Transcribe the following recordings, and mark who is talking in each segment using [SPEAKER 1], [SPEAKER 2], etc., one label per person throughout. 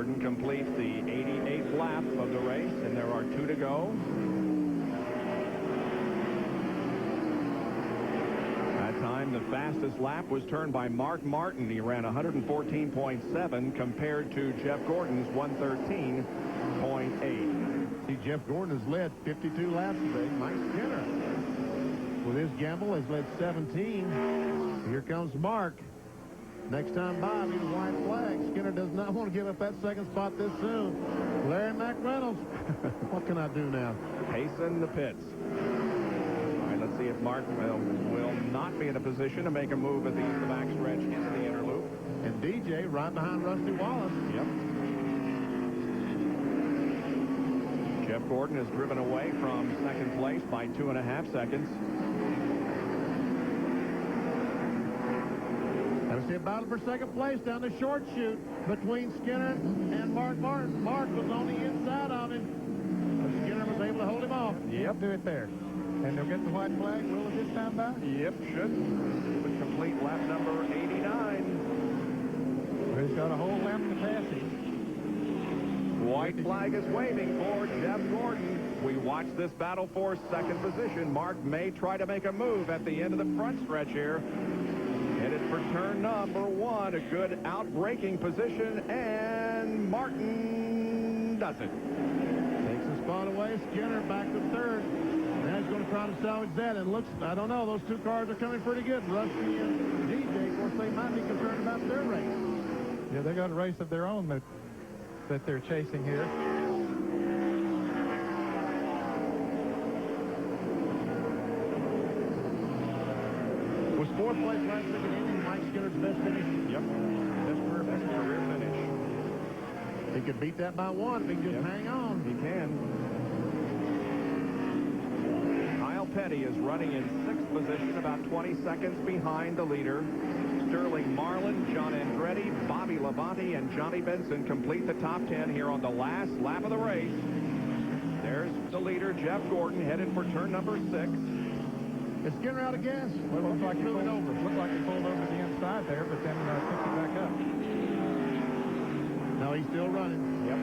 [SPEAKER 1] Gordon completes the 88th lap of the race, and there are 2 to go. That time, the fastest lap was turned by Mark Martin. He ran 114.7 compared to Jeff Gordon's 113.8.
[SPEAKER 2] See, Jeff Gordon has led 52 laps today. Mike Skinner, with his gamble, has led 17. Here comes Mark. Next time by, he's white flag. Skinner does not want to give up that second spot this soon. Larry McReynolds, what can I do now?
[SPEAKER 1] Hasten the pits. All right, let's see if Mark will not be in a position to make a move at the back stretch into the inner loop.
[SPEAKER 2] And DJ right behind Rusty Wallace.
[SPEAKER 1] Yep. Jeff Gordon has driven away from second place by 2.5 seconds.
[SPEAKER 2] Gotta see a battle for second place down the short chute between Skinner and Mark Martin. Mark was on the inside of him, but Skinner was able to hold him off.
[SPEAKER 3] Yep, do it there. And they'll get the white flag. Will it this time by?
[SPEAKER 1] Yep, should. Would complete lap number 89.
[SPEAKER 3] Well, he's got a whole lap to pass him.
[SPEAKER 1] White flag is waving for Jeff Gordon. We watch this battle for second position. Mark may try to make a move at the end of the front stretch here. Headed for turn number 1. A good out-braking position, and Martin does it.
[SPEAKER 2] Takes the spot away. Skinner back to third. Now he's going to try to salvage that. And looks, I don't know, those 2 cars are coming pretty good. Rusty and DJ, of course, they might be concerned about their race.
[SPEAKER 3] Yeah, they got a race of their own that they're chasing here.
[SPEAKER 2] Was 4th place last week in Indy Mike Skinner's best finish?
[SPEAKER 1] Yep. Best career finish.
[SPEAKER 2] He could beat that by 1 if he can just hang on.
[SPEAKER 1] He can. Kyle Petty is running in 6th position, about 20 seconds behind the leader. Sterling Marlin, John Andretti, Bobby Labonte, and Johnny Benson complete the top 10 here on the last lap of the race. There's the leader, Jeff Gordon, headed for turn number 6.
[SPEAKER 2] Is Skinner out of gas?
[SPEAKER 3] Well, looks like he pulled over. Looked like he pulled over the inside there, but then took it back up.
[SPEAKER 2] No, he's still running.
[SPEAKER 1] Yep.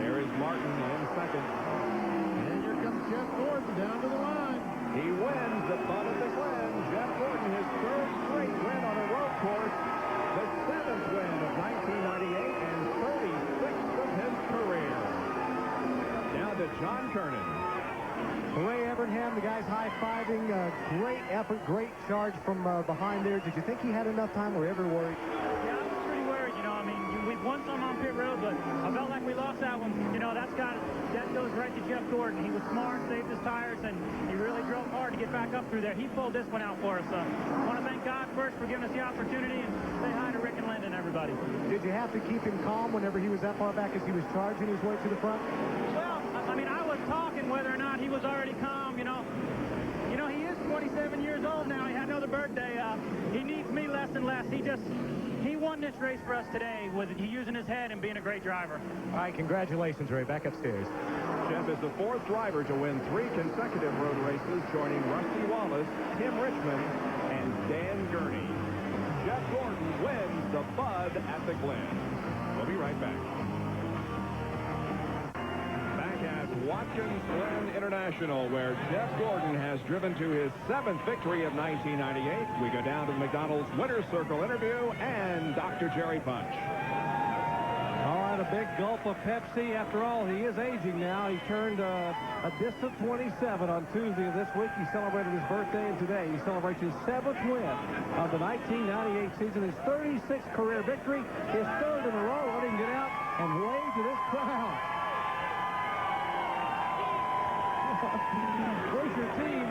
[SPEAKER 1] There is Martin in second.
[SPEAKER 2] And here comes Jeff Gordon down to the line.
[SPEAKER 1] He wins the Fun of the Glen. Jeff Gordon, his 3rd straight win on a road course. The 7th win of 1998 and 36th of his career. Now to John Kernan.
[SPEAKER 4] Ray Evernham, the guys high-fiving. Great effort, great charge from behind there. Did you think he had enough time, or ever worried?
[SPEAKER 5] Yeah, I was pretty worried, you know. I mean, we've won some on pit road, but I felt like we lost that one. You know, that goes right to Jeff Gordon. He was smart, saved his tires, and he really drove hard to get back up through there. He pulled this one out for us. I want to thank God first for giving us the opportunity, and say hi to Rick and Lynn and everybody.
[SPEAKER 4] Did you have to keep him calm whenever he was that far back as he was charging his way to the front?
[SPEAKER 5] Well, I mean, I was talking whether or not he was already calm, you know. You know, he is 27 years old now. He had another birthday. He needs me less and less. He won this race for us today with using his head and being a great driver.
[SPEAKER 4] All right, congratulations, Ray. Back upstairs.
[SPEAKER 1] Jeff is the 4th driver to win 3 consecutive road races, joining Rusty Wallace, Tim Richmond, and Dan Gurney. Jeff Gordon wins the Bud at the Glen. We'll be right back. At Watkins Glen International, where Jeff Gordon has driven to his 7th victory of 1998. We go down to the McDonald's Winner's Circle interview and Dr. Jerry Punch.
[SPEAKER 6] All right, a big gulp of Pepsi. After all, he is aging now. He turned a distant 27 on Tuesday of this week. He celebrated his birthday, and today he celebrates his 7th win of the 1998 season, his 36th career victory, his 3rd in a row. Let him get out and wave to this crowd. Where's your team?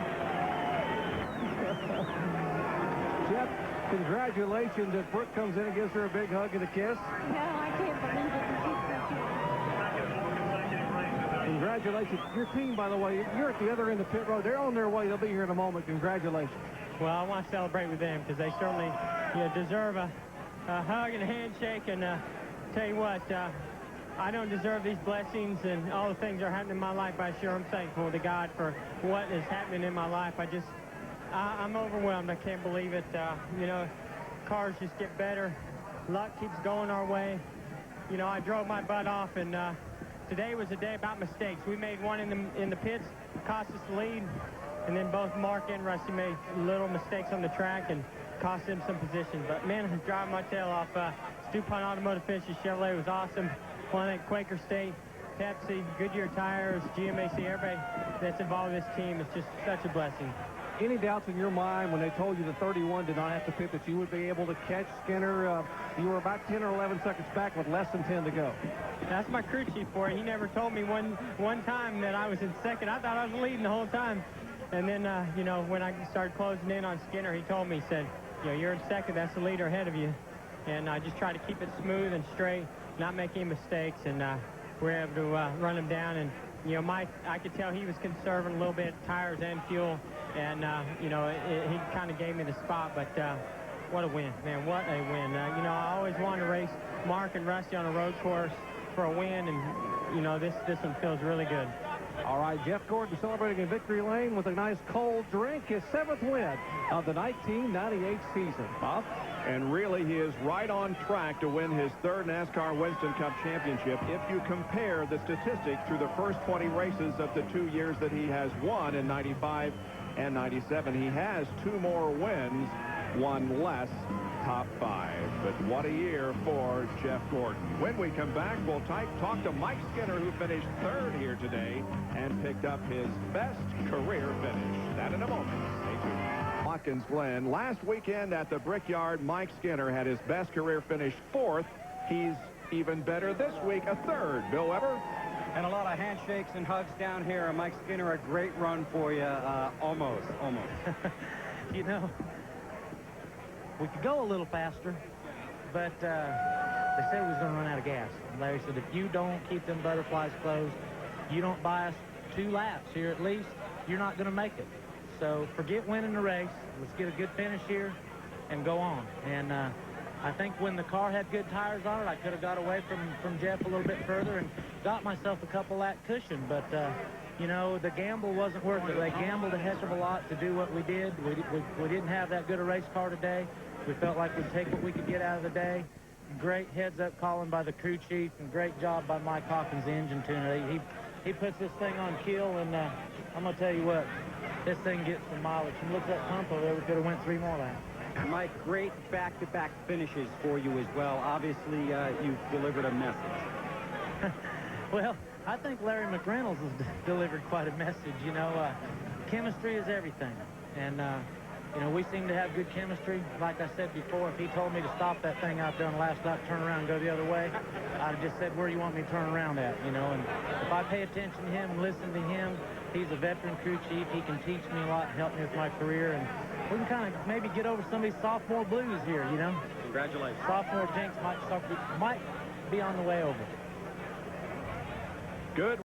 [SPEAKER 6] Jeff, congratulations. If Brooke comes in and gives her a big hug and a kiss.
[SPEAKER 7] No, I can't believe it.
[SPEAKER 6] Congratulations. Your team, by the way, you're at the other end of pit road. They're on their way. They'll be here in a moment. Congratulations.
[SPEAKER 5] Well, I want to celebrate with them because they certainly deserve a hug and a handshake. And tell you what, I don't deserve these blessings and all the things that are happening in my life, but I sure am thankful to God for what is happening in my life. I'm overwhelmed. I can't believe it. You know, cars just get better. Luck keeps going our way. you know, I drove my butt off, and today was a day about mistakes. We made one in the pits, cost us the lead, and then both Mark and Rusty made little mistakes on the track and cost them some positions. But, man, I'm driving my tail off. DuPont Automotive Finishes Chevrolet was awesome. Won at Quaker State, Pepsi, Goodyear Tires, GMAC, everybody that's involved in this team. It's just such a blessing.
[SPEAKER 6] Any doubts in your mind when they told you the 31 did not have to pit that you would be able to catch Skinner? You were about 10 or 11 seconds back with less than 10 to go.
[SPEAKER 5] That's my crew chief for it. He never told me one time that I was in second. I thought I was leading the whole time. And then, you know, when I started closing in on Skinner, he told me, he said, you know, you're in second. That's the leader ahead of you. And I just tried to keep it smooth and straight, not make any mistakes, and we're able to run him down. And, you know, I could tell he was conserving a little bit, tires and fuel, and, you know, he kind of gave me the spot, but what a win, man, what a win. You know, I always wanted to race Mark and Rusty on a road course for a win, and, you know, this one feels really good.
[SPEAKER 6] All right, Jeff Gordon celebrating in victory lane with a nice cold drink, his 7th win of the 1998 season. Bob?
[SPEAKER 1] And really, he is right on track to win his 3rd NASCAR Winston Cup championship. If you compare the statistics through the first 20 races of the 2 years that he has won in 95 and 97, he has 2 more wins, 1 less, top 5. But what a year for Jeff Gordon. When we come back, we'll talk to Mike Skinner, who finished 3rd here today and picked up his best career finish. That in a moment. Stay tuned. Watkins, Glen. Last weekend at the Brickyard, Mike Skinner had his best career finish 4th. He's even better this week, a 3rd. Bill Weber?
[SPEAKER 8] And a lot of handshakes and hugs down here. Mike Skinner, a great run for you. Almost.
[SPEAKER 9] You know, we could go a little faster, but they said we was going to run out of gas. Larry said, if you don't keep them butterflies closed, you don't buy us 2 laps here at least, you're not going to make it. So forget winning the race. Let's get a good finish here and go on. And I think when the car had good tires on it, I could have got away from Jeff a little bit further and got myself a couple lap cushion. But, you know, the gamble wasn't worth it. They gambled a heck of a lot to do what we did. We didn't have that good a race car today. We felt like we'd take what we could get out of the day. Great heads-up calling by the crew chief, and great job by Mike Hawkins, the engine tuner. He puts this thing on kill, and I'm going to tell you what, this thing gets some mileage. And look at that pump over there. We could have went 3 more laps.
[SPEAKER 8] Mike, great back-to-back finishes for you as well. Obviously, you delivered a message.
[SPEAKER 9] Well, I think Larry McReynolds has delivered quite a message. You know, chemistry is everything. And, you know, we seem to have good chemistry. Like I said before, if he told me to stop that thing out there on the last lap, turn around and go the other way, I'd have just said, where do you want me to turn around at? You know, and if I pay attention to him and listen to him, he's a veteran crew chief. He can teach me a lot and help me with my career. And we can kind of maybe get over some of these sophomore blues here, you know.
[SPEAKER 8] Congratulations.
[SPEAKER 9] Sophomore jinx might be on the way over.
[SPEAKER 1] Good